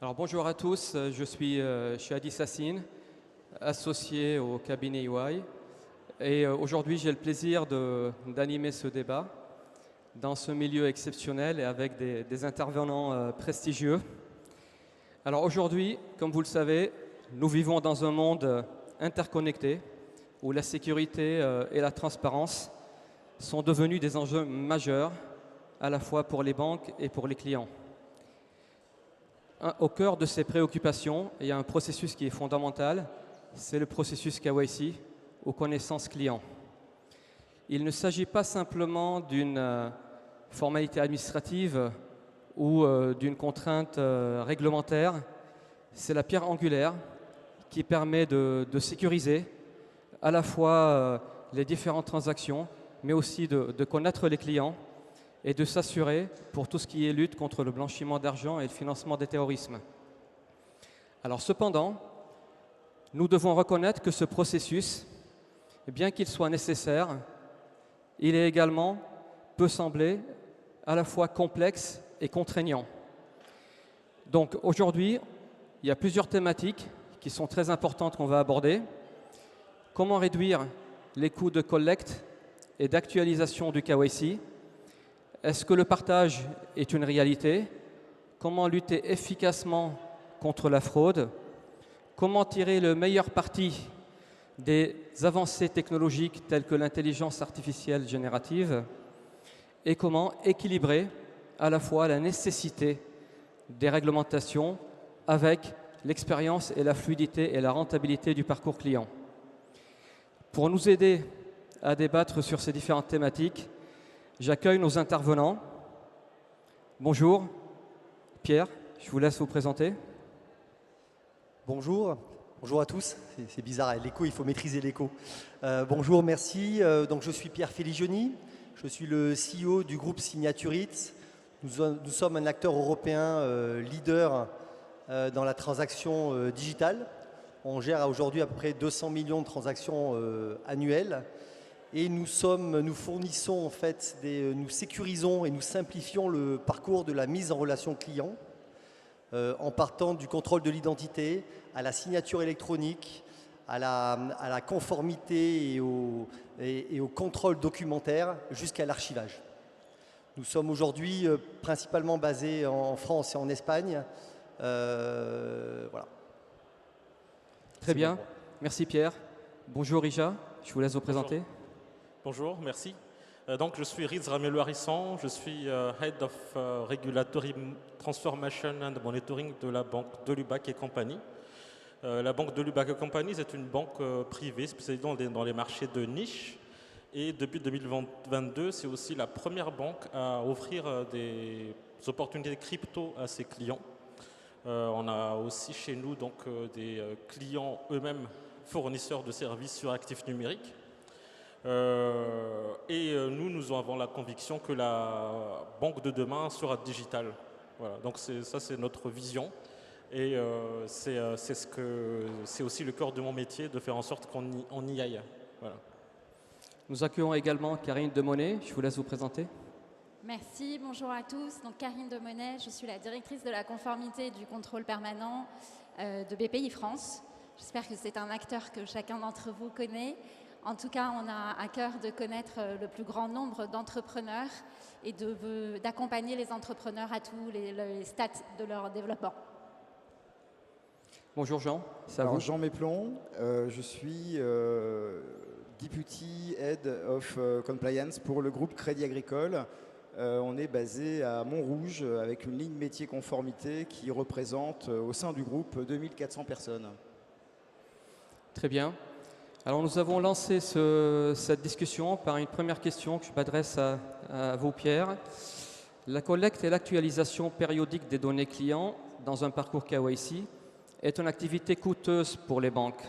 Alors bonjour à tous, je suis Shadi Sassine, associé au cabinet EY. Et aujourd'hui, j'ai le plaisir d'animer ce débat dans ce milieu exceptionnel et avec des intervenants prestigieux. Alors aujourd'hui, comme vous le savez, nous vivons dans un monde interconnecté où la sécurité et la transparence sont devenus des enjeux majeurs à la fois pour les banques et pour les clients. Au cœur de ces préoccupations, il y a un processus qui est fondamental, c'est le processus KYC, ou connaissance client. Il ne s'agit pas simplement d'une formalité administrative ou d'une contrainte réglementaire, c'est la pierre angulaire qui permet de sécuriser à la fois les différentes transactions, mais aussi de connaître les clients et de s'assurer pour tout ce qui est lutte contre le blanchiment d'argent et le financement du terrorisme. Alors cependant, nous devons reconnaître que ce processus, bien qu'il soit nécessaire, il est également, peut sembler, à la fois complexe et contraignant. Donc aujourd'hui, il y a plusieurs thématiques qui sont très importantes qu'on va aborder. Comment réduire les coûts de collecte et d'actualisation du KYC? Est-ce que le partage est une réalité? Comment lutter efficacement contre la fraude? Comment tirer le meilleur parti des avancées technologiques telles que l'intelligence artificielle générative? Et comment équilibrer à la fois la nécessité des réglementations avec l'expérience et la fluidité et la rentabilité du parcours client? Pour nous aider à débattre sur ces différentes thématiques, j'accueille nos intervenants. Bonjour, Pierre, je vous laisse vous présenter. Bonjour, bonjour à tous. C'est bizarre, l'écho, il faut maîtriser l'écho. Bonjour, merci. Donc, je suis Pierre Féligioni, je suis le CEO du groupe Signaturit. Nous sommes un acteur européen leader dans la transaction digitale. On gère aujourd'hui à peu près 200 millions de transactions annuelles. Et nous fournissons en fait, nous sécurisons et nous simplifions le parcours de la mise en relation client en partant du contrôle de l'identité à la signature électronique, à la conformité et au contrôle documentaire jusqu'à l'archivage. Nous sommes aujourd'hui principalement basés en France et en Espagne. Voilà. Très bien, merci Pierre. Bonjour Rija, je vous laisse vous présenter. Bonjour, merci. Donc, je suis Riz Ramelo-Harrison, je suis Head of Regulatory Transformation and Monitoring de la banque de Lubac et compagnie. La banque de Lubac et compagnie, c'est une banque privée spécialisée dans les marchés de niche. Et depuis 2022, c'est aussi la première banque à offrir des opportunités crypto à ses clients. On a aussi chez nous donc, des clients eux-mêmes fournisseurs de services sur actifs numériques. Nous avons la conviction que la banque de demain sera digitale. Voilà, donc ça c'est notre vision et c'est aussi le cœur de mon métier de faire en sorte qu'on y aille. Voilà. Nous accueillons également Karine Demonnet, je vous laisse vous présenter. Merci, bonjour à tous. Donc Karine Demonnet, je suis la directrice de la conformité et du contrôle permanent de BPI France. J'espère que c'est un acteur que chacun d'entre vous connaît. En tout cas, on a à cœur de connaître le plus grand nombre d'entrepreneurs et d'accompagner les entrepreneurs à tous les stades de leur développement. Bonjour Jean, c'est à Alors, vous. Jean Méplon, je suis Deputy Head of Compliance pour le groupe Crédit Agricole. On est basé à Montrouge avec une ligne métier conformité qui représente au sein du groupe 2400 personnes. Très bien. Alors nous avons lancé cette discussion par une première question que je m'adresse à vous Pierre. La collecte et l'actualisation périodique des données clients dans un parcours KYC est une activité coûteuse pour les banques.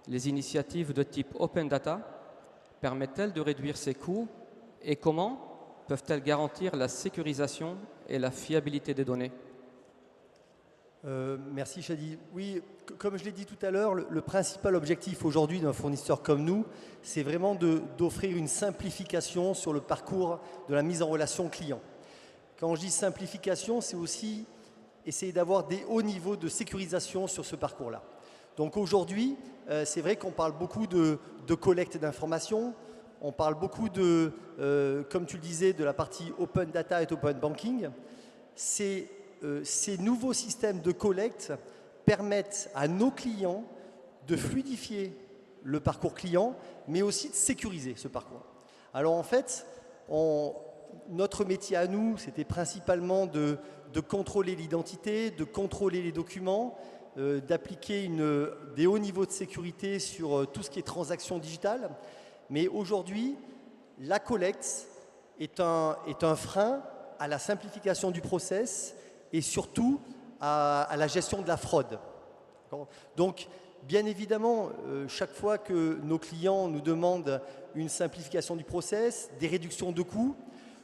Les initiatives de type Open Data permettent-elles de réduire ces coûts et comment peuvent-elles garantir la sécurisation et la fiabilité des données? Merci Shadi. Oui, comme je l'ai dit tout à l'heure, le principal objectif aujourd'hui d'un fournisseur comme nous, c'est vraiment d'offrir une simplification sur le parcours de la mise en relation client. Quand je dis simplification, c'est aussi essayer d'avoir des hauts niveaux de sécurisation sur ce parcours-là. Donc aujourd'hui, c'est vrai qu'on parle beaucoup de collecte d'informations, on parle beaucoup comme tu le disais, de la partie open data et open banking. Ces nouveaux systèmes de collecte permettent à nos clients de fluidifier le parcours client, mais aussi de sécuriser ce parcours. Alors en fait, notre métier à nous, c'était principalement de contrôler l'identité, de contrôler les documents, d'appliquer des hauts niveaux de sécurité sur tout ce qui est transactions digitales. Mais aujourd'hui, la collecte est un frein à la simplification du process et surtout à la gestion de la fraude. Donc, bien évidemment, chaque fois que nos clients nous demandent une simplification du process, des réductions de coûts,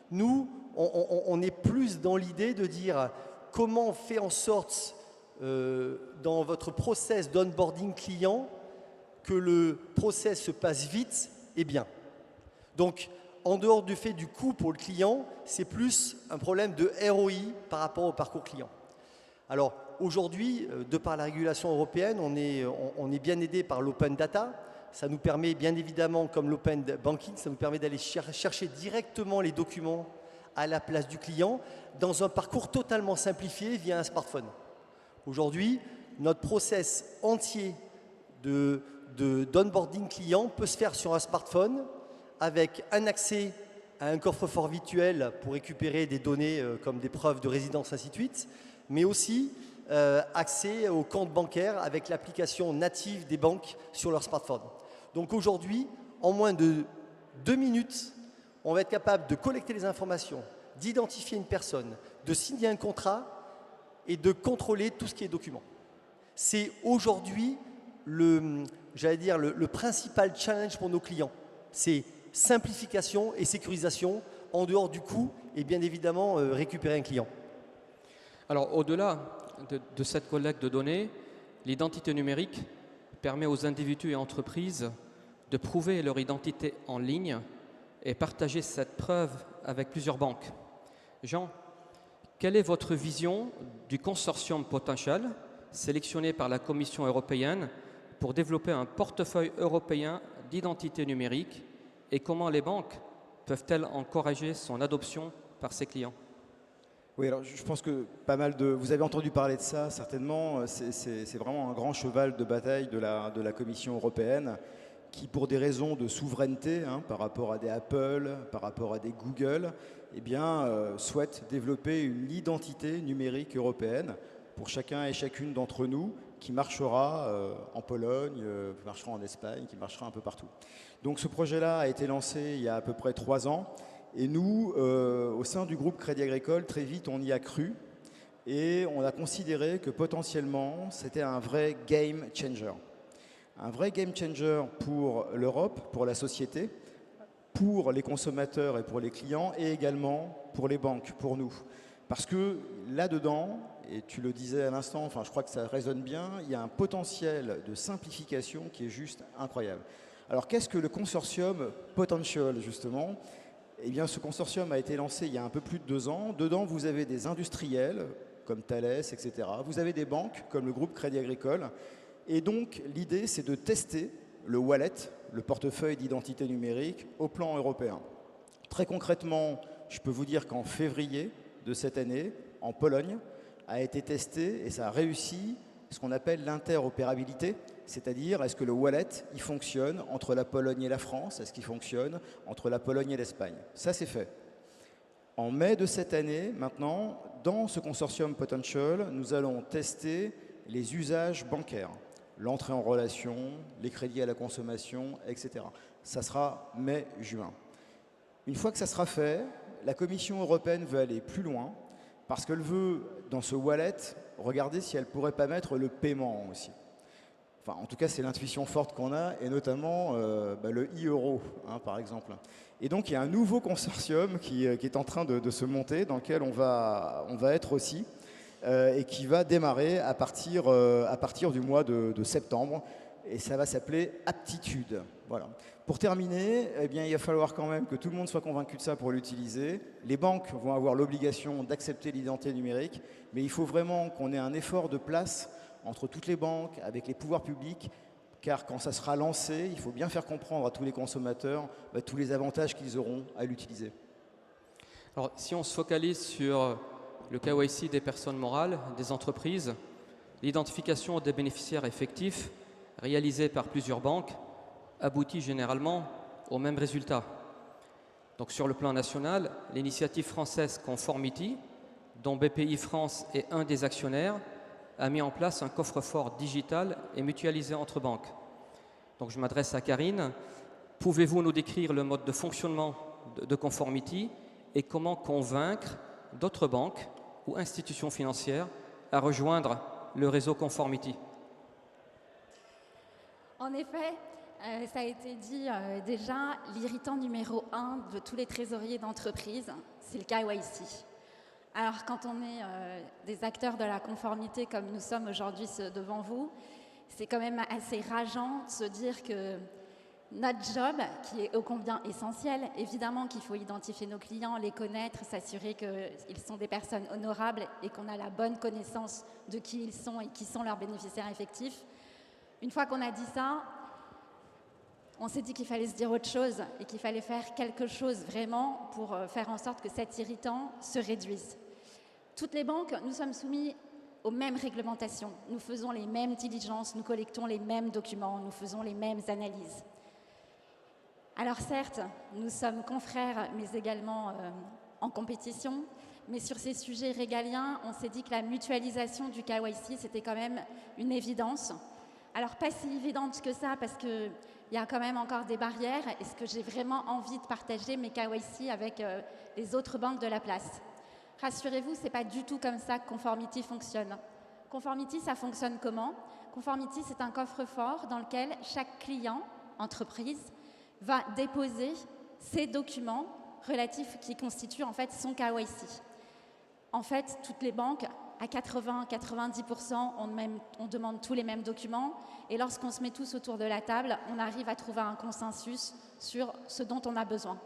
nous, on est plus dans l'idée de dire comment on fait en sorte, dans votre process d'onboarding client, que le process se passe vite et bien. Donc, en dehors du fait du coût pour le client, c'est plus un problème de ROI par rapport au parcours client. Alors, aujourd'hui, de par la régulation européenne, on est bien aidé par l'open data. Ça nous permet bien évidemment, comme l'open banking, ça nous permet d'aller chercher directement les documents à la place du client dans un parcours totalement simplifié via un smartphone. Aujourd'hui, notre process entier d'onboarding client peut se faire sur un smartphone avec un accès à un coffre-fort virtuel pour récupérer des données comme des preuves de résidence, ainsi de suite, mais aussi accès au compte bancaire avec l'application native des banques sur leur smartphone. Donc aujourd'hui, en moins de 2 minutes, on va être capable de collecter les informations, d'identifier une personne, de signer un contrat et de contrôler tout ce qui est document. C'est aujourd'hui le principal challenge pour nos clients. C'est simplification et sécurisation en dehors du coût et bien évidemment récupérer un client. Alors au-delà de cette collecte de données, l'identité numérique permet aux individus et entreprises de prouver leur identité en ligne et partager cette preuve avec plusieurs banques. Jean, quelle est votre vision du consortium Potential sélectionné par la Commission européenne pour développer un portefeuille européen d'identité numérique et comment les banques peuvent-elles encourager son adoption par ses clients? Oui, alors je pense que vous avez entendu parler de ça, certainement. C'est vraiment un grand cheval de bataille de la Commission européenne qui, pour des raisons de souveraineté, par rapport à des Apple, par rapport à des Google, souhaite développer une identité numérique européenne pour chacun et chacune d'entre nous qui marchera en Pologne, qui marchera en Espagne, qui marchera un peu partout. Donc ce projet-là a été lancé il y a à peu près 3 ans. Et nous, au sein du groupe Crédit Agricole, très vite, on y a cru et on a considéré que potentiellement, c'était un vrai game changer. Un vrai game changer pour l'Europe, pour la société, pour les consommateurs et pour les clients et également pour les banques, pour nous. Parce que là-dedans, et tu le disais à l'instant, je crois que ça résonne bien, il y a un potentiel de simplification qui est juste incroyable. Alors qu'est-ce que le consortium Potential, justement ? Eh bien, ce consortium a été lancé il y a un peu plus de 2 ans. Dedans, vous avez des industriels comme Thales, etc. Vous avez des banques comme le groupe Crédit Agricole. Et donc, l'idée, c'est de tester le wallet, le portefeuille d'identité numérique, au plan européen. Très concrètement, je peux vous dire qu'en février de cette année, en Pologne, a été testé et ça a réussi ce qu'on appelle l'interopérabilité, c'est-à-dire est-ce que le wallet il fonctionne entre la Pologne et la France, est-ce qu'il fonctionne entre la Pologne et l'Espagne. Ça, c'est fait. En mai de cette année, maintenant, dans ce consortium Potential, nous allons tester les usages bancaires, l'entrée en relation, les crédits à la consommation, etc. Ça sera mai-juin. Une fois que ça sera fait, la Commission européenne veut aller plus loin parce qu'elle veut, dans ce wallet, regarder si elle ne pourrait pas mettre le paiement aussi. Enfin, en tout cas, c'est l'intuition forte qu'on a, et notamment le e-euro, par exemple. Et donc, il y a un nouveau consortium qui est en train de se monter, dans lequel on va être aussi, et qui va démarrer à partir du mois de septembre. Et ça va s'appeler Aptitude. Voilà. Pour terminer, eh bien, il va falloir quand même que tout le monde soit convaincu de ça pour l'utiliser. Les banques vont avoir l'obligation d'accepter l'identité numérique, mais il faut vraiment qu'on ait un effort de place entre toutes les banques, avec les pouvoirs publics, car quand ça sera lancé, il faut bien faire comprendre à tous les consommateurs tous les avantages qu'ils auront à l'utiliser. Alors, si on se focalise sur le KYC des personnes morales, des entreprises, l'identification des bénéficiaires effectifs réalisée par plusieurs banques aboutit généralement au même résultat. Donc, sur le plan national, l'initiative française Conformity, dont BPI France est un des actionnaires, a mis en place un coffre-fort digital et mutualisé entre banques. Donc, je m'adresse à Karine. Pouvez-vous nous décrire le mode de fonctionnement de Conformity et comment convaincre d'autres banques ou institutions financières à rejoindre le réseau Conformity? En effet, ça a été dit déjà, l'irritant numéro 1 de tous les trésoriers d'entreprise, c'est le KYC. Alors quand on est des acteurs de la conformité comme nous sommes aujourd'hui devant vous, c'est quand même assez rageant de se dire que notre job, qui est ô combien essentiel, évidemment qu'il faut identifier nos clients, les connaître, s'assurer qu'ils sont des personnes honorables et qu'on a la bonne connaissance de qui ils sont et qui sont leurs bénéficiaires effectifs. Une fois qu'on a dit ça, on s'est dit qu'il fallait se dire autre chose et qu'il fallait faire quelque chose vraiment pour faire en sorte que cet irritant se réduise. Toutes les banques, nous sommes soumis aux mêmes réglementations, nous faisons les mêmes diligences, nous collectons les mêmes documents, nous faisons les mêmes analyses. Alors certes, nous sommes confrères, mais également en compétition, mais sur ces sujets régaliens, on s'est dit que la mutualisation du KYC, c'était quand même une évidence. Alors pas si évidente que ça, parce qu'il y a quand même encore des barrières. Est-ce que j'ai vraiment envie de partager mes KYC avec les autres banques de la place? Rassurez-vous, ce n'est pas du tout comme ça que Conformity fonctionne. Conformity, ça fonctionne comment? Conformity, c'est un coffre-fort dans lequel chaque client, entreprise, va déposer ses documents relatifs qui constituent en fait son KYC. En fait, toutes les banques, à 80-90%, on demande tous les mêmes documents et lorsqu'on se met tous autour de la table, on arrive à trouver un consensus sur ce dont on a besoin.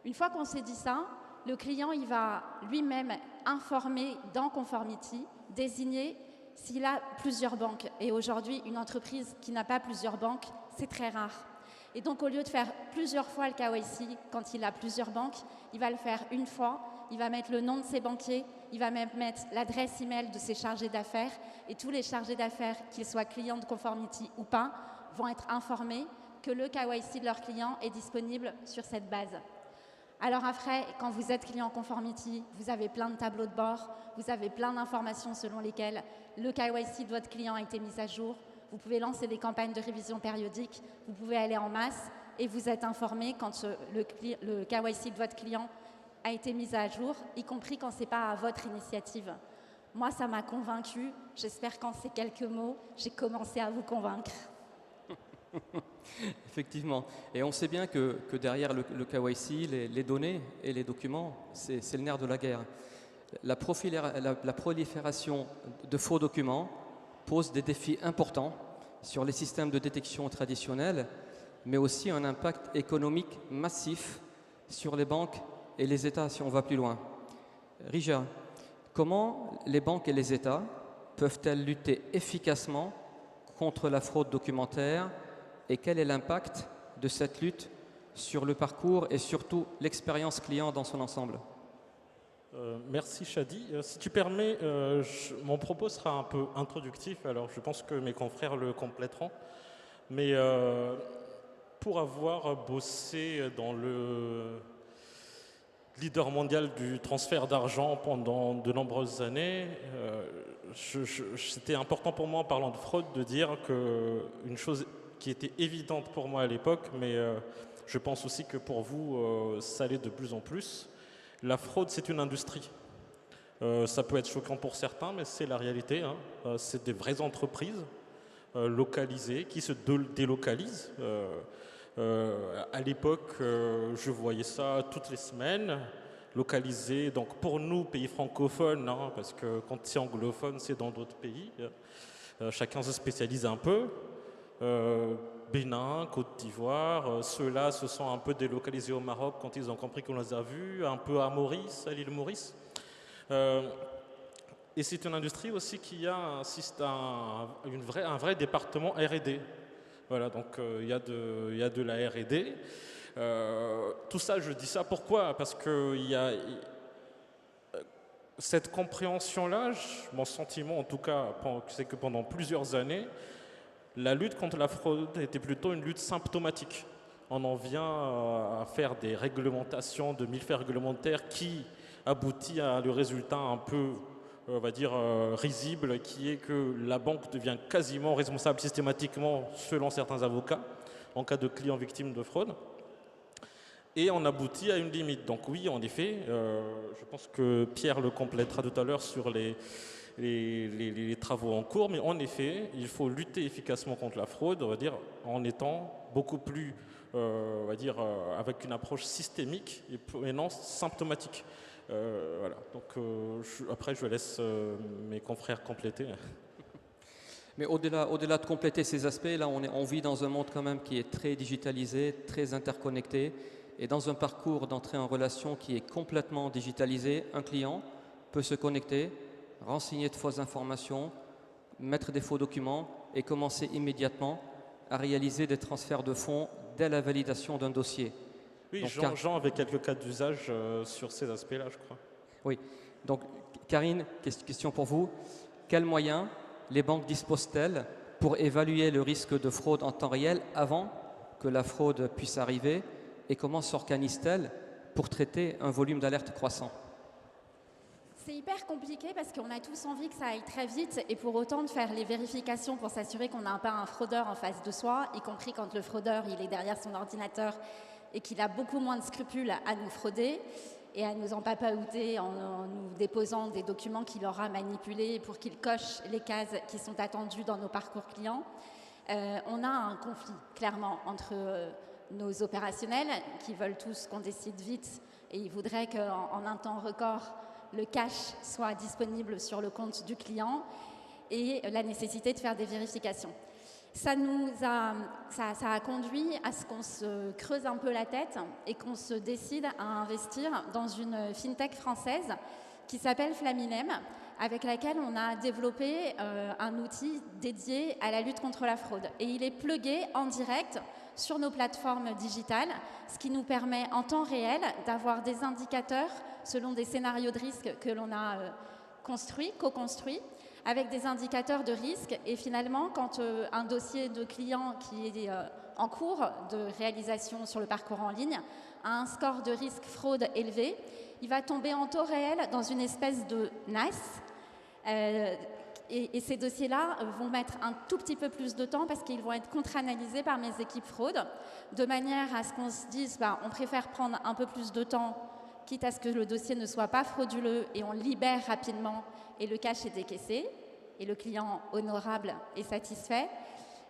Une fois qu'on s'est dit ça, le client il va lui-même informer dans Conformity, désigner s'il a plusieurs banques. Et aujourd'hui, une entreprise qui n'a pas plusieurs banques, c'est très rare. Et donc, au lieu de faire plusieurs fois le KYC quand il a plusieurs banques, il va le faire une fois, il va mettre le nom de ses banquiers, il va même mettre l'adresse email de ses chargés d'affaires et tous les chargés d'affaires, qu'ils soient clients de Conformity ou pas, vont être informés que le KYC de leur client est disponible sur cette base. Alors après, quand vous êtes client Conformity, vous avez plein de tableaux de bord, vous avez plein d'informations selon lesquelles le KYC de votre client a été mis à jour. Vous pouvez lancer des campagnes de révision périodique, vous pouvez aller en masse et vous êtes informé quand le KYC de votre client a été mis à jour, y compris quand ce n'est pas à votre initiative. Moi, ça m'a convaincue. J'espère qu'en ces quelques mots, j'ai commencé à vous convaincre. Effectivement. Et on sait bien que derrière le KYC, les données et les documents, c'est le nerf de la guerre. La prolifération de faux documents pose des défis importants sur les systèmes de détection traditionnels, mais aussi un impact économique massif sur les banques et les États si on va plus loin. Rija, comment les banques et les États peuvent-elles lutter efficacement contre la fraude documentaire et quel est l'impact de cette lutte sur le parcours et surtout l'expérience client dans son ensemble? Merci Chadi. Si tu permets, mon propos sera un peu introductif, alors je pense que mes confrères le compléteront. Mais pour avoir bossé dans le leader mondial du transfert d'argent pendant de nombreuses années, c'était important pour moi en parlant de fraude de dire qu'une chose qui était évidente pour moi à l'époque, mais je pense aussi que pour vous, ça l'est de plus en plus. La fraude, c'est une industrie. Ça peut être choquant pour certains, mais c'est la réalité. Hein. C'est des vraies entreprises localisées qui se délocalisent. À l'époque, je voyais ça toutes les semaines, localisées. Donc pour nous, pays francophones, hein, parce que quand c'est anglophone, c'est dans d'autres pays. Chacun se spécialise un peu. Bénin, Côte d'Ivoire. Ceux-là se sont un peu délocalisés au Maroc quand ils ont compris qu'on les a vus, un peu à Maurice, à l'île Maurice. Et c'est une industrie aussi qui a un vrai département R&D. Voilà, donc il y a de la R&D. Tout ça, je dis ça pourquoi? Parce qu'il y a cette compréhension-là, mon sentiment en tout cas, c'est que pendant plusieurs années, la lutte contre la fraude était plutôt une lutte symptomatique. On en vient à faire des réglementations, de millefeuilles réglementaires qui aboutit à le résultat un peu, on va dire, risible, qui est que la banque devient quasiment responsable systématiquement, selon certains avocats, en cas de clients victimes de fraude. Et on aboutit à une limite. Donc oui, en effet, je pense que Pierre le complétera tout à l'heure sur les travaux en cours, mais en effet, il faut lutter efficacement contre la fraude, on va dire, en étant beaucoup plus, on va dire, avec une approche systémique et non symptomatique. Voilà. Donc après, je laisse mes confrères compléter. Mais au-delà de compléter ces aspects, là, on vit dans un monde quand même qui est très digitalisé, très interconnecté, et dans un parcours d'entrée en relation qui est complètement digitalisé, un client peut se connecter, renseigner de fausses informations, mettre des faux documents et commencer immédiatement à réaliser des transferts de fonds dès la validation d'un dossier. Oui, Donc, Jean avait quelques cas d'usage sur ces aspects-là, je crois. Oui. Donc, Karine, question pour vous. Quels moyens les banques disposent-elles pour évaluer le risque de fraude en temps réel avant que la fraude puisse arriver, et comment s'organisent-elles pour traiter un volume d'alerte croissant? C'est hyper compliqué parce qu'on a tous envie que ça aille très vite et pour autant de faire les vérifications pour s'assurer qu'on n'a pas un fraudeur en face de soi, y compris quand le fraudeur il est derrière son ordinateur et qu'il a beaucoup moins de scrupules à nous frauder et à nous empapaouter en nous déposant des documents qu'il aura manipulés pour qu'il coche les cases qui sont attendues dans nos parcours clients. On a un conflit clairement entre nos opérationnels qui veulent tous qu'on décide vite et ils voudraient qu'en un temps record, le cash soit disponible sur le compte du client et la nécessité de faire des vérifications. Ça a conduit à ce qu'on se creuse un peu la tête et qu'on se décide à investir dans une fintech française qui s'appelle Flaminem, avec laquelle on a développé un outil dédié à la lutte contre la fraude. Et il est plugué en direct sur nos plateformes digitales, ce qui nous permet en temps réel d'avoir des indicateurs selon des scénarios de risque que l'on a co-construits, avec des indicateurs de risque. Et finalement, quand un dossier de client qui est en cours de réalisation sur le parcours en ligne a un score de risque fraude élevé, il va tomber en temps réel dans une espèce de NAS. Et ces dossiers-là vont mettre un tout petit peu plus de temps parce qu'ils vont être contre-analysés par mes équipes fraude, de manière à ce qu'on se dise, on préfère prendre un peu plus de temps, quitte à ce que le dossier ne soit pas frauduleux et on libère rapidement et le cash est décaissé et le client honorable est satisfait,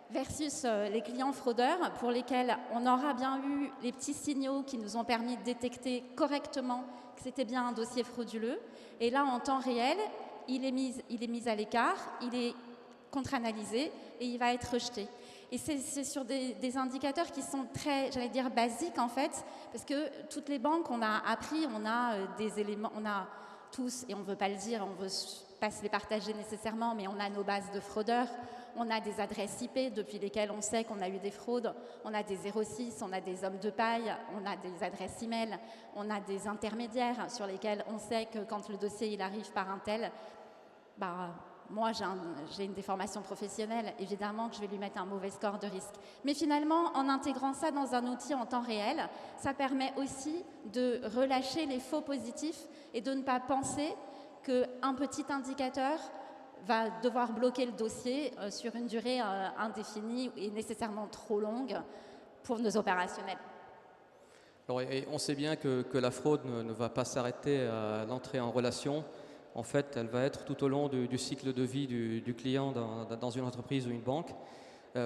versus les clients fraudeurs pour lesquels on aura bien eu les petits signaux qui nous ont permis de détecter correctement que c'était bien un dossier frauduleux. Et là, en temps réel, il est mis à l'écart, il est contre-analysé et il va être rejeté. Et c'est sur des indicateurs qui sont très, j'allais dire, basiques en fait, parce que toutes les banques, on a appris, on a des éléments, on a tous, et on ne veut pas le dire, on ne veut pas se les partager nécessairement, mais on a nos bases de fraudeurs, on a des adresses IP depuis lesquelles on sait qu'on a eu des fraudes, on a des 06, on a des hommes de paille, on a des adresses email, on a des intermédiaires sur lesquels on sait que quand le dossier il arrive par un tel, moi j'ai une déformation professionnelle, évidemment que je vais lui mettre un mauvais score de risque. Mais finalement, en intégrant ça dans un outil en temps réel, ça permet aussi de relâcher les faux positifs et de ne pas penser qu'un petit indicateur va devoir bloquer le dossier sur une durée indéfinie et nécessairement trop longue pour nos opérationnels. Alors, et on sait bien que la fraude ne va pas s'arrêter à l'entrée en relation. En fait, elle va être tout au long du cycle de vie du client dans une entreprise ou une banque.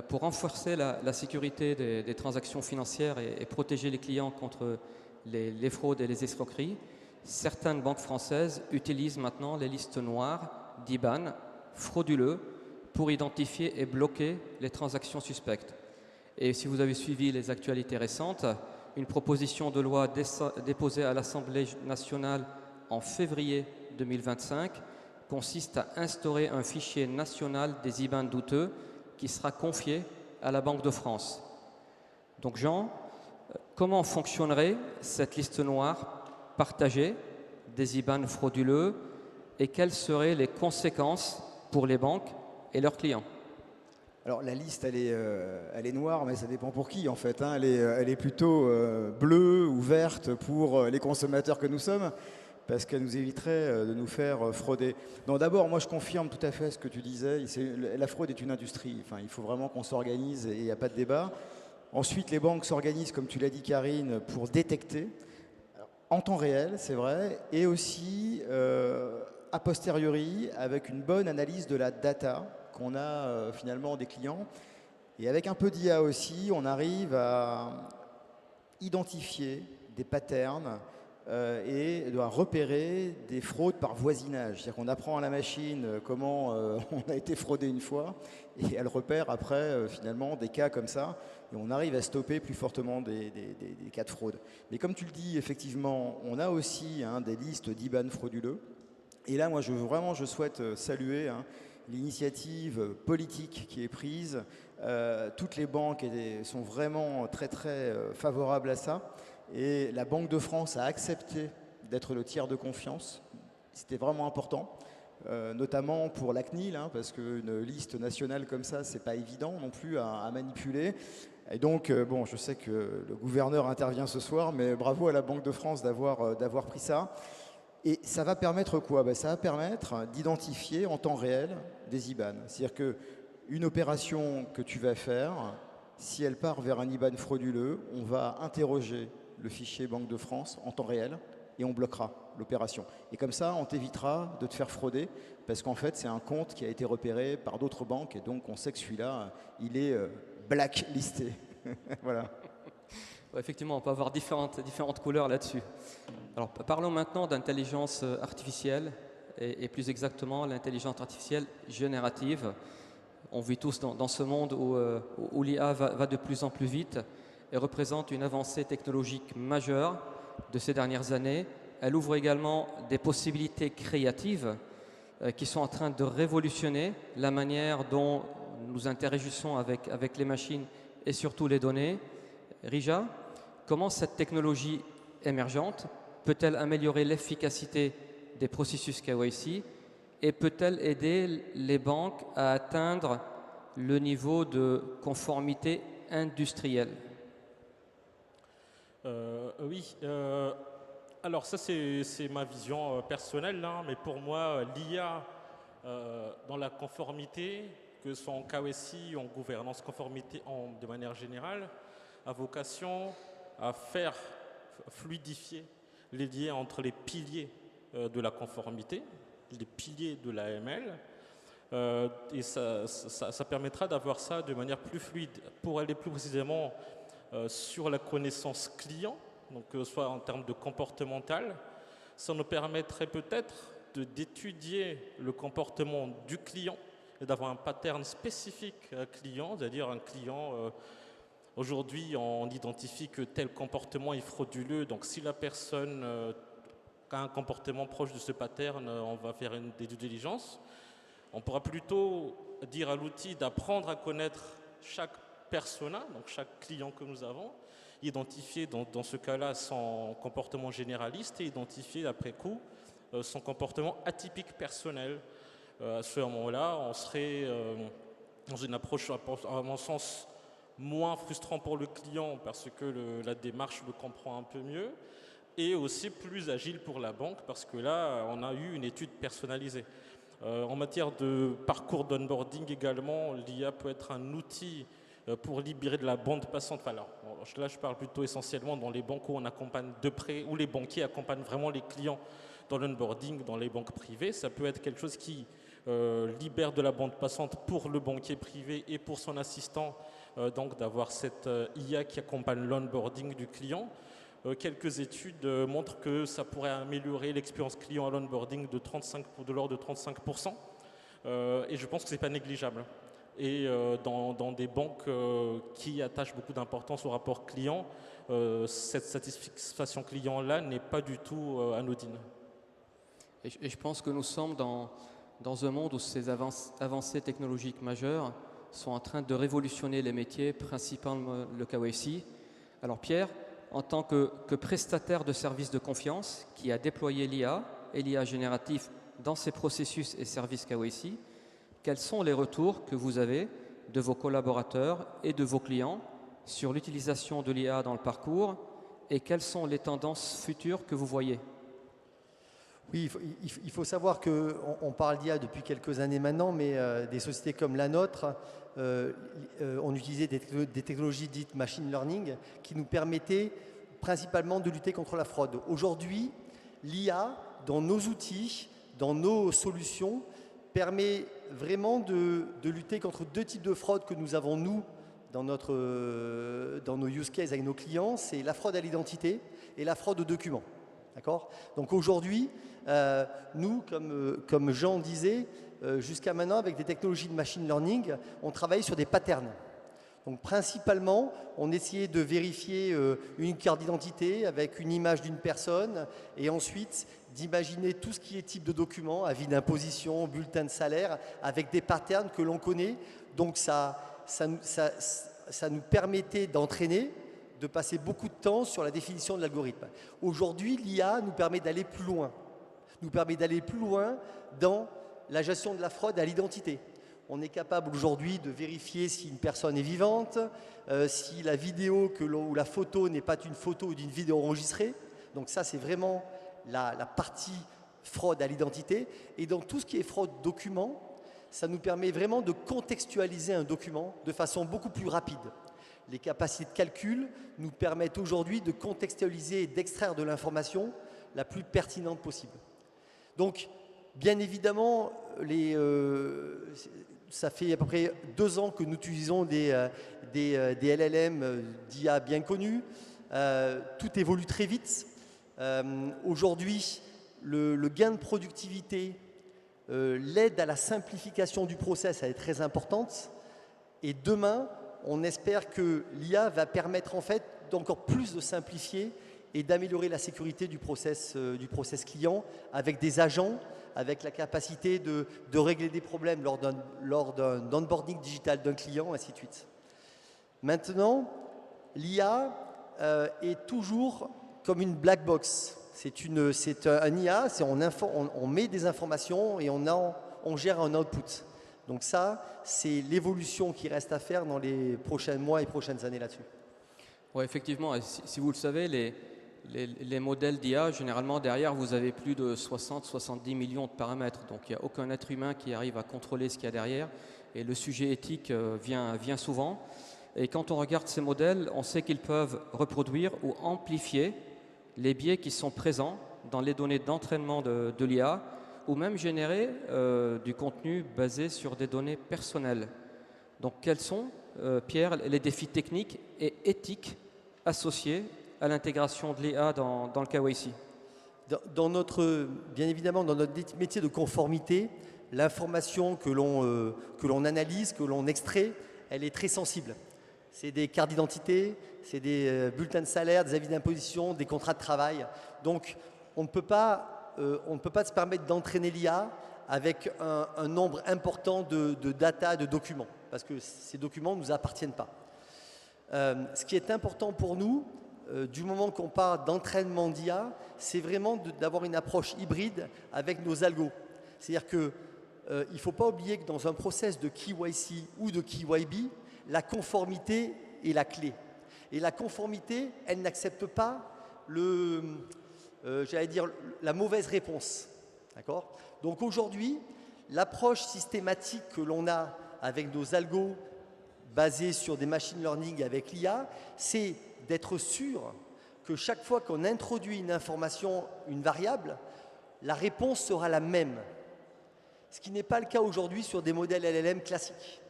Pour renforcer la sécurité des transactions financières et protéger les clients contre les fraudes et les escroqueries, certaines banques françaises utilisent maintenant les listes noires d'IBAN frauduleux pour identifier et bloquer les transactions suspectes. Et si vous avez suivi les actualités récentes, une proposition de loi déposée à l'Assemblée nationale en février 2025 consiste à instaurer un fichier national des IBAN douteux qui sera confié à la Banque de France. Donc Jean, comment fonctionnerait cette liste noire partagée des IBAN frauduleux et quelles seraient les conséquences pour les banques et leurs clients? Alors la liste, elle est noire, mais ça dépend pour qui en fait, hein. Elle est plutôt bleue ou verte pour les consommateurs que nous sommes, parce qu'elle nous éviterait de nous faire frauder. Donc d'abord, moi je confirme tout à fait ce que tu disais, la fraude est une industrie, enfin, il faut vraiment qu'on s'organise et il n'y a pas de débat. Ensuite, les banques s'organisent, comme tu l'as dit Karine, pour détecter, en temps réel, c'est vrai, et aussi a posteriori, avec une bonne analyse de la data qu'on a finalement des clients. Et avec un peu d'IA aussi, on arrive à identifier des patterns et à repérer des fraudes par voisinage. C'est-à-dire qu'on apprend à la machine comment on a été fraudé une fois et elle repère après finalement des cas comme ça et on arrive à stopper plus fortement des cas de fraude. Mais comme tu le dis, effectivement, on a aussi des listes d'IBAN frauduleux. Et là, moi, je souhaite saluer l'initiative politique qui est prise. Toutes les banques sont vraiment très, très favorables à ça. Et la Banque de France a accepté d'être le tiers de confiance. C'était vraiment important, notamment pour la CNIL, parce qu'une liste nationale comme ça, c'est pas évident non plus à manipuler. Et donc, bon, je sais que le gouverneur intervient ce soir, mais bravo à la Banque de France d'avoir pris ça. Et ça va permettre quoi? Ça va permettre d'identifier en temps réel des IBAN. C'est-à-dire qu'une opération que tu vas faire, si elle part vers un IBAN frauduleux, on va interroger le fichier Banque de France en temps réel et on bloquera l'opération. Et comme ça, on t'évitera de te faire frauder parce qu'en fait, c'est un compte qui a été repéré par d'autres banques et donc on sait que celui-là, il est blacklisté. Voilà. Ouais, effectivement, on peut avoir différentes couleurs là-dessus. Alors, parlons maintenant d'intelligence artificielle et plus exactement l'intelligence artificielle générative. On vit tous dans ce monde où l'IA va de plus en plus vite et représente une avancée technologique majeure de ces dernières années. Elle ouvre également des possibilités créatives qui sont en train de révolutionner la manière dont nous interagissons avec les machines et surtout les données. Rija, comment cette technologie émergente peut-elle améliorer l'efficacité des processus KYC et peut-elle aider les banques à atteindre le niveau de conformité industrielle? Oui, alors ça c'est ma vision personnelle, mais pour moi l'IA dans la conformité, que ce soit en KYC ou en gouvernance conformité de manière générale, a vocation à faire fluidifier les liens entre les piliers de la conformité, les piliers de l'AML, et ça permettra d'avoir ça de manière plus fluide. Pour aller plus précisément sur la connaissance client, donc soit en termes de comportemental, ça nous permettrait peut-être d'étudier le comportement du client et d'avoir un pattern spécifique client, c'est-à-dire un client, aujourd'hui on identifie que tel comportement est frauduleux, donc si la personne a un comportement proche de ce pattern, on va faire des due diligence. On pourra plutôt dire à l'outil d'apprendre à connaître chaque persona, donc chaque client que nous avons, identifier dans ce cas-là son comportement généraliste et identifier après coup son comportement atypique personnel. À ce moment-là, on serait dans une approche, à mon sens, moins frustrant pour le client parce que la démarche le comprend un peu mieux et aussi plus agile pour la banque parce que là, on a eu une étude personnalisée. En matière de parcours d'onboarding également, l'IA peut être un outil pour libérer de la bande passante. Enfin, alors, là, je parle plutôt essentiellement dans les banques où on accompagne de près, où les banquiers accompagnent vraiment les clients dans l'onboarding, dans les banques privées. Ça peut être quelque chose qui libère de la bande passante pour le banquier privé et pour son assistant, donc d'avoir cette IA qui accompagne l'onboarding du client. Quelques études montrent que ça pourrait améliorer l'expérience client à l'onboarding de l'ordre de 35%. Et je pense que ce n'est pas négligeable. Et dans des banques qui attachent beaucoup d'importance au rapport client, cette satisfaction client-là n'est pas du tout anodine. Et je pense que nous sommes dans un monde où ces avancées technologiques majeures sont en train de révolutionner les métiers, principalement le KYC. Alors Pierre, en tant que prestataire de services de confiance qui a déployé l'IA et l'IA génératif dans ses processus et services KYC, quels sont les retours que vous avez de vos collaborateurs et de vos clients sur l'utilisation de l'IA dans le parcours et quelles sont les tendances futures que vous voyez? Oui, il faut savoir qu'on parle d'IA depuis quelques années maintenant, mais des sociétés comme la nôtre ont utilisé des technologies dites machine learning qui nous permettaient principalement de lutter contre la fraude. Aujourd'hui, l'IA, dans nos outils, dans nos solutions, permet vraiment de lutter contre deux types de fraude que nous avons, nous, dans nos use cases avec nos clients. C'est la fraude à l'identité et la fraude aux documents. D'accord ? Donc aujourd'hui, nous, comme Jean disait, jusqu'à maintenant, avec des technologies de machine learning, on travaille sur des patterns. Donc principalement, on essayait de vérifier une carte d'identité avec une image d'une personne et ensuite d'imaginer tout ce qui est type de document, avis d'imposition, bulletin de salaire, avec des patterns que l'on connaît. Donc ça nous permettait d'entraîner, de passer beaucoup de temps sur la définition de l'algorithme. Aujourd'hui, l'IA nous permet d'aller plus loin. Nous permet d'aller plus loin dans la gestion de la fraude à l'identité. On est capable aujourd'hui de vérifier si une personne est vivante, si la vidéo ou la photo n'est pas une photo ou d'une vidéo enregistrée. Donc ça, c'est vraiment la partie fraude à l'identité. Et dans tout ce qui est fraude document, ça nous permet vraiment de contextualiser un document de façon beaucoup plus rapide. Les capacités de calcul nous permettent aujourd'hui de contextualiser et d'extraire de l'information la plus pertinente possible. Donc, bien évidemment, ça fait à peu près 2 ans que nous utilisons des LLM d'IA bien connus. Tout évolue très vite. Aujourd'hui, le gain de productivité, l'aide à la simplification du process, elle est très importante. Et demain, on espère que l'IA va permettre en fait d'encore plus de simplifier et d'améliorer la sécurité du process client avec des agents, avec la capacité de régler des problèmes lors d'un onboarding digital d'un client, ainsi de suite. Maintenant, l'IA est toujours comme une black box. C'est un IA, on met des informations et on gère un output. Donc ça, c'est l'évolution qui reste à faire dans les prochains mois et prochaines années là-dessus. Oui, effectivement, si vous le savez, les modèles d'IA, généralement derrière, vous avez plus de 60-70 millions de paramètres. Donc il n'y a aucun être humain qui arrive à contrôler ce qu'il y a derrière. Et le sujet éthique vient souvent. Et quand on regarde ces modèles, on sait qu'ils peuvent reproduire ou amplifier les biais qui sont présents dans les données d'entraînement de l'IA ou même générer du contenu basé sur des données personnelles. Donc quels sont, Pierre, les défis techniques et éthiques associés à l'intégration de l'IA dans le KYC? Bien évidemment, dans notre métier de conformité, l'information que l'on analyse, que l'on extrait, elle est très sensible. C'est des cartes d'identité, c'est des bulletins de salaire, des avis d'imposition, des contrats de travail. Donc, on ne peut pas se permettre d'entraîner l'IA avec un nombre important de data, de documents, parce que ces documents ne nous appartiennent pas. Ce qui est important pour nous, du moment qu'on parle d'entraînement d'IA, c'est vraiment d'avoir une approche hybride avec nos algos. C'est-à-dire qu'il ne faut pas oublier que dans un process de KYC ou de KYB, la conformité est la clé. Et la conformité, elle n'accepte pas la mauvaise réponse. D'accord ? Donc aujourd'hui, l'approche systématique que l'on a avec nos algos basés sur des machine learning avec l'IA, c'est d'être sûr que chaque fois qu'on introduit une information, une variable, la réponse sera la même. Ce qui n'est pas le cas aujourd'hui sur des modèles LLM classiques.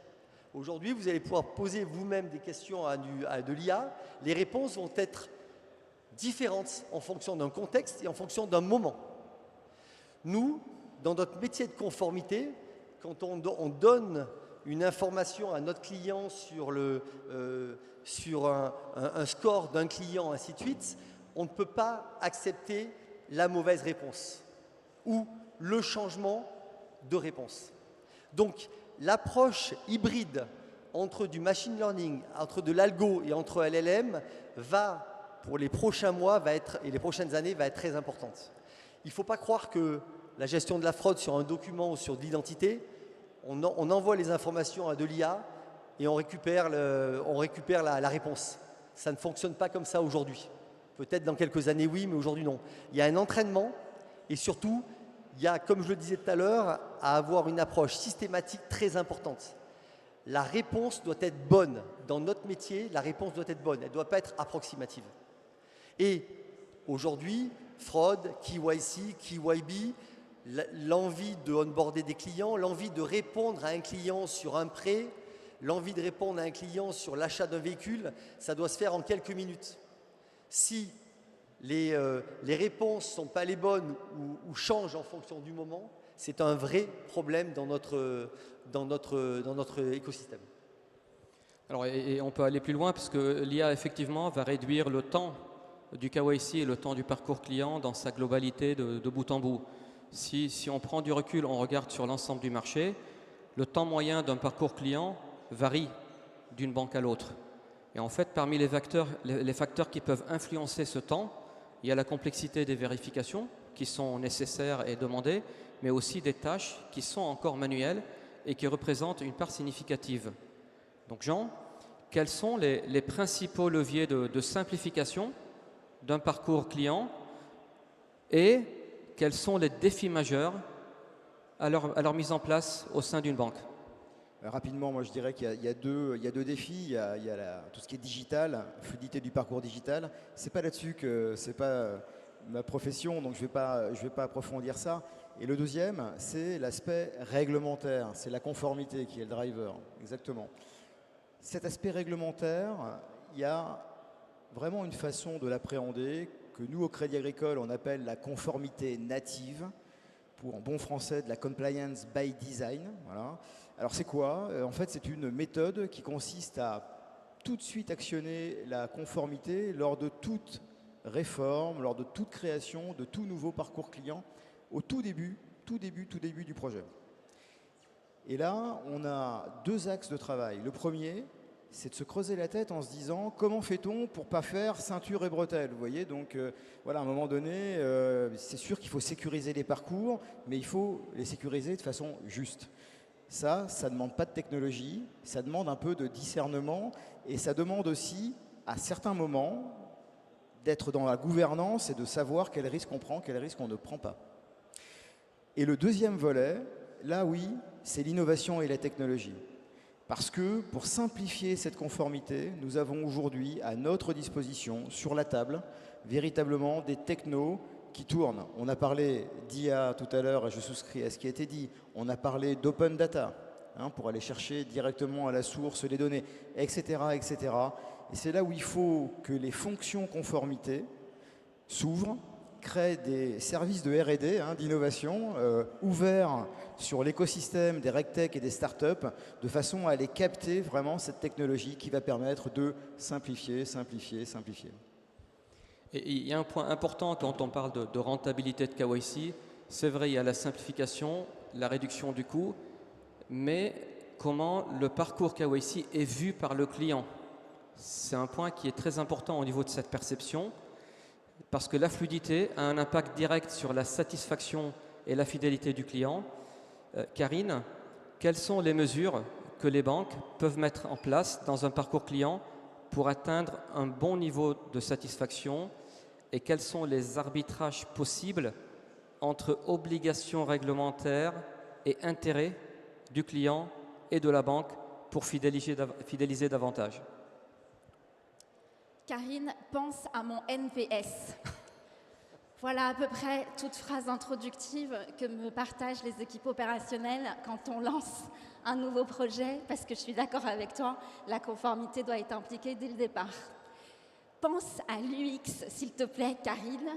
Aujourd'hui, vous allez pouvoir poser vous-même des questions à de l'IA. Les réponses vont être différentes en fonction d'un contexte et en fonction d'un moment. Nous, dans notre métier de conformité, quand on donne une information à notre client sur, sur un score d'un client, ainsi de suite, on ne peut pas accepter la mauvaise réponse ou le changement de réponse. Donc, l'approche hybride entre du machine learning, entre de l'algo et entre LLM va, pour les prochains mois et les prochaines années, va être très importante. Il ne faut pas croire que la gestion de la fraude sur un document ou sur de l'identité, on envoie les informations à de l'IA et on récupère la réponse. Ça ne fonctionne pas comme ça aujourd'hui. Peut-être dans quelques années, oui, mais aujourd'hui, non. Il y a un entraînement et surtout, il y a, comme je le disais tout à l'heure, à avoir une approche systématique très importante. La réponse doit être bonne. Dans notre métier, la réponse doit être bonne. Elle ne doit pas être approximative. Et aujourd'hui, fraude, KYC, KYB, l'envie de onboarder des clients, l'envie de répondre à un client sur un prêt, l'envie de répondre à un client sur l'achat d'un véhicule, ça doit se faire en quelques minutes. Si les réponses ne sont pas les bonnes ou changent en fonction du moment, c'est un vrai problème dans notre écosystème. Alors, et on peut aller plus loin parce que l'IA, effectivement, va réduire le temps du KYC et le temps du parcours client dans sa globalité de bout en bout. Si on prend du recul, on regarde sur l'ensemble du marché, le temps moyen d'un parcours client varie d'une banque à l'autre. Et en fait, parmi les facteurs qui peuvent influencer ce temps, il y a la complexité des vérifications qui sont nécessaires et demandées, mais aussi des tâches qui sont encore manuelles et qui représentent une part significative. Donc Jean, quels sont les principaux leviers de simplification d'un parcours client et quels sont les défis majeurs à leur mise en place au sein d'une banque? Rapidement, moi je dirais qu'il y a deux défis. Il y a tout ce qui est digital, fluidité du parcours digital. C'est pas là-dessus que c'est pas ma profession, donc je vais pas approfondir ça. Et le deuxième, c'est l'aspect réglementaire, c'est la conformité qui est le driver, exactement. Cet aspect réglementaire, il y a vraiment une façon de l'appréhender que nous, au Crédit Agricole, on appelle la conformité native, pour en bon français de la compliance by design. Voilà. Alors c'est quoi? En fait, c'est une méthode qui consiste à tout de suite actionner la conformité lors de toute réforme, lors de toute création, de tout nouveau parcours client, au tout début du projet. Et là, on a deux axes de travail. Le premier, c'est de se creuser la tête en se disant comment fait-on pour ne pas faire ceinture et bretelles, vous voyez. Donc voilà, à un moment donné, c'est sûr qu'il faut sécuriser les parcours, mais il faut les sécuriser de façon juste. Ça ne demande pas de technologie, ça demande un peu de discernement et ça demande aussi, à certains moments, d'être dans la gouvernance et de savoir quels risques on prend, quels risques on ne prend pas. Et le deuxième volet, là oui, c'est l'innovation et la technologie. Parce que pour simplifier cette conformité, nous avons aujourd'hui à notre disposition, sur la table, véritablement des technos qui tournent. On a parlé d'IA tout à l'heure et je souscris à ce qui a été dit. On a parlé d'open data pour aller chercher directement à la source les données, etc. etc. Et c'est là où il faut que les fonctions conformité s'ouvrent, créent des services de R&D, d'innovation, ouverts sur l'écosystème des RegTech et des startups, de façon à aller capter vraiment cette technologie qui va permettre de simplifier, simplifier, simplifier. Et il y a un point important quand on parle de rentabilité de KYC. C'est vrai, il y a la simplification, la réduction du coût, mais comment le parcours KYC est vu par le client? C'est un point qui est très important au niveau de cette perception, parce que la fluidité a un impact direct sur la satisfaction et la fidélité du client. Karine, quelles sont les mesures que les banques peuvent mettre en place dans un parcours client pour atteindre un bon niveau de satisfaction et quels sont les arbitrages possibles entre obligations réglementaires et intérêts du client et de la banque pour fidéliser davantage? Karine, pense à mon NPS. Voilà à peu près toute phrase introductive que me partagent les équipes opérationnelles quand on lance un nouveau projet, parce que je suis d'accord avec toi, la conformité doit être impliquée dès le départ. Pense à l'UX, s'il te plaît, Karine,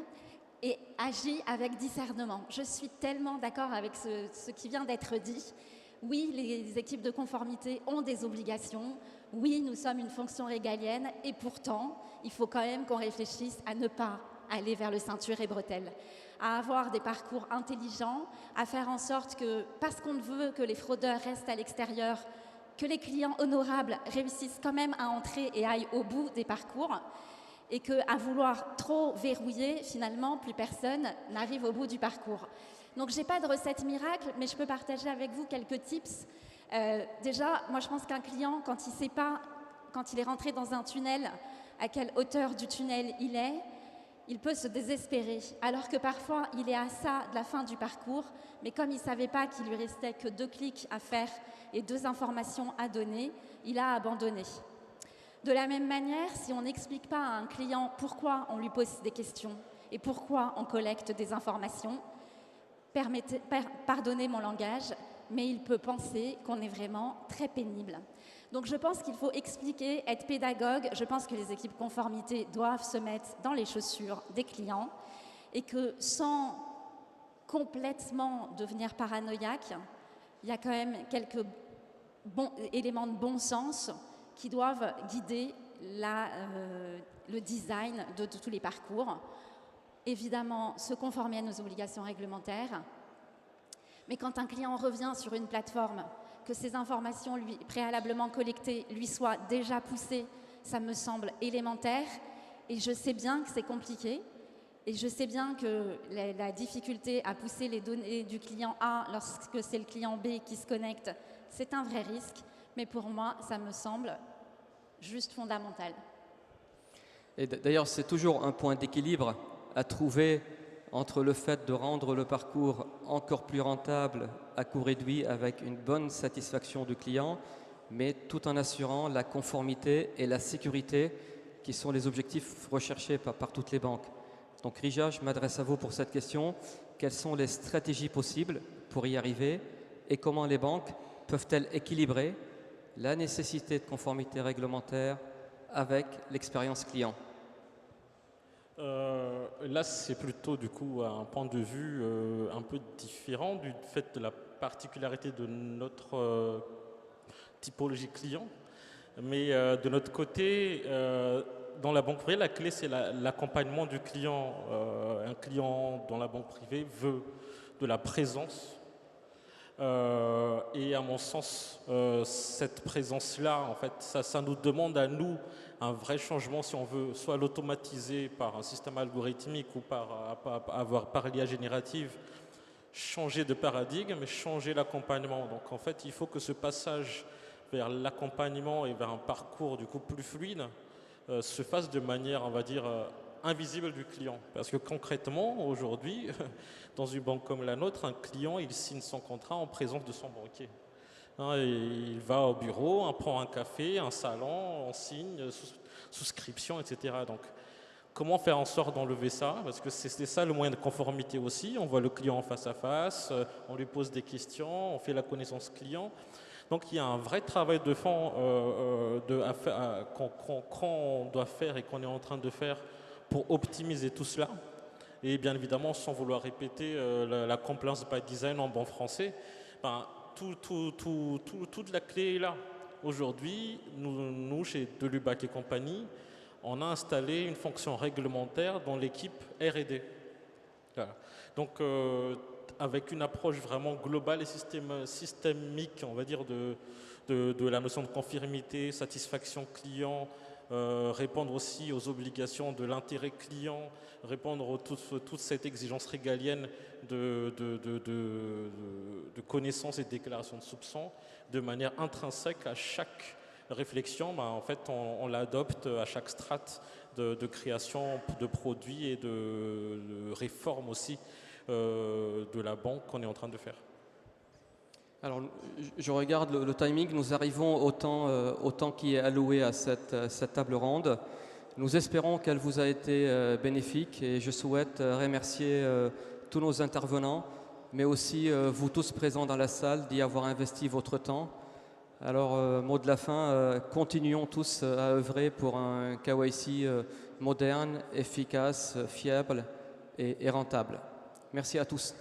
et agis avec discernement. Je suis tellement d'accord avec ce qui vient d'être dit. Oui, les équipes de conformité ont des obligations. Oui, nous sommes une fonction régalienne. Et pourtant, il faut quand même qu'on réfléchisse à ne pas aller vers le ceinture et bretelles, à avoir des parcours intelligents, à faire en sorte que, parce qu'on veut que les fraudeurs restent à l'extérieur, que les clients honorables réussissent quand même à entrer et aillent au bout des parcours, et qu'à vouloir trop verrouiller, finalement, plus personne n'arrive au bout du parcours. Donc, je n'ai pas de recette miracle, mais je peux partager avec vous quelques tips. Déjà, moi, je pense qu'un client, quand il ne sait pas, quand il est rentré dans un tunnel, à quelle hauteur du tunnel il peut se désespérer, alors que parfois, il est à ça de la fin du parcours, mais comme il ne savait pas qu'il lui restait que 2 clics à faire et 2 informations à donner, il a abandonné. De la même manière, si on n'explique pas à un client pourquoi on lui pose des questions et pourquoi on collecte des informations, pardonnez mon langage, mais il peut penser qu'on est vraiment très pénible. Donc je pense qu'il faut expliquer, être pédagogue. Je pense que les équipes conformité doivent se mettre dans les chaussures des clients et que sans complètement devenir paranoïaque, il y a quand même quelques éléments de bon sens qui doivent guider le design de tous les parcours. Évidemment, se conformer à nos obligations réglementaires. Mais quand un client revient sur une plateforme, que ces informations préalablement collectées lui soient déjà poussées, ça me semble élémentaire. Et je sais bien que c'est compliqué. Et je sais bien que la difficulté à pousser les données du client A lorsque c'est le client B qui se connecte, c'est un vrai risque. Mais pour moi, ça me semble juste fondamental. Et d'ailleurs, c'est toujours un point d'équilibre à trouver entre le fait de rendre le parcours encore plus rentable à coût réduit avec une bonne satisfaction du client, mais tout en assurant la conformité et la sécurité qui sont les objectifs recherchés par toutes les banques. Donc Rija, je m'adresse à vous pour cette question. Quelles sont les stratégies possibles pour y arriver et comment les banques peuvent-elles équilibrer la nécessité de conformité réglementaire avec l'expérience client? Là, c'est plutôt du coup un point de vue un peu différent du fait de la particularité de notre typologie client. Mais de notre côté, dans la banque privée, la clé, c'est l'accompagnement du client. Un client dans la banque privée veut de la présence. Et à mon sens, cette présence-là, en fait, ça nous demande à nous un vrai changement si on veut soit l'automatiser par un système algorithmique ou par l'IA générative, changer de paradigme et changer l'accompagnement. Donc en fait, il faut que ce passage vers l'accompagnement et vers un parcours du coup plus fluide se fasse de manière, on va dire, invisible du client. Parce que concrètement, aujourd'hui, dans une banque comme la nôtre, un client, il signe son contrat en présence de son banquier. Et il va au bureau, on prend un café, un salon, on signe, souscription, etc. Donc, comment faire en sorte d'enlever ça? Parce que c'est ça le moyen de conformité aussi. On voit le client en face à face, on lui pose des questions, on fait la connaissance client. Donc, il y a un vrai travail de fond qu'on doit faire et qu'on est en train de faire pour optimiser tout cela. Et bien évidemment, sans vouloir répéter la compliance by design en bon français, toute la clé est là. Aujourd'hui, nous, chez Delubac et compagnie, on a installé une fonction réglementaire dans l'équipe R&D. Voilà. Donc, avec une approche vraiment globale et systémique, on va dire, de la notion de conformité, satisfaction client, répondre aussi aux obligations de l'intérêt client, répondre à toute cette exigence régalienne de connaissances et de déclaration de soupçons, de manière intrinsèque à chaque réflexion. En fait, on l'adopte à chaque strate de création de produits et de réforme aussi de la banque qu'on est en train de faire. Alors, je regarde le timing. Nous arrivons au temps qui est alloué à cette table ronde. Nous espérons qu'elle vous a été bénéfique et je souhaite remercier tous nos intervenants, mais aussi vous tous présents dans la salle d'y avoir investi votre temps. Alors, mot de la fin, continuons tous à œuvrer pour un KYC moderne, efficace, fiable et rentable. Merci à tous.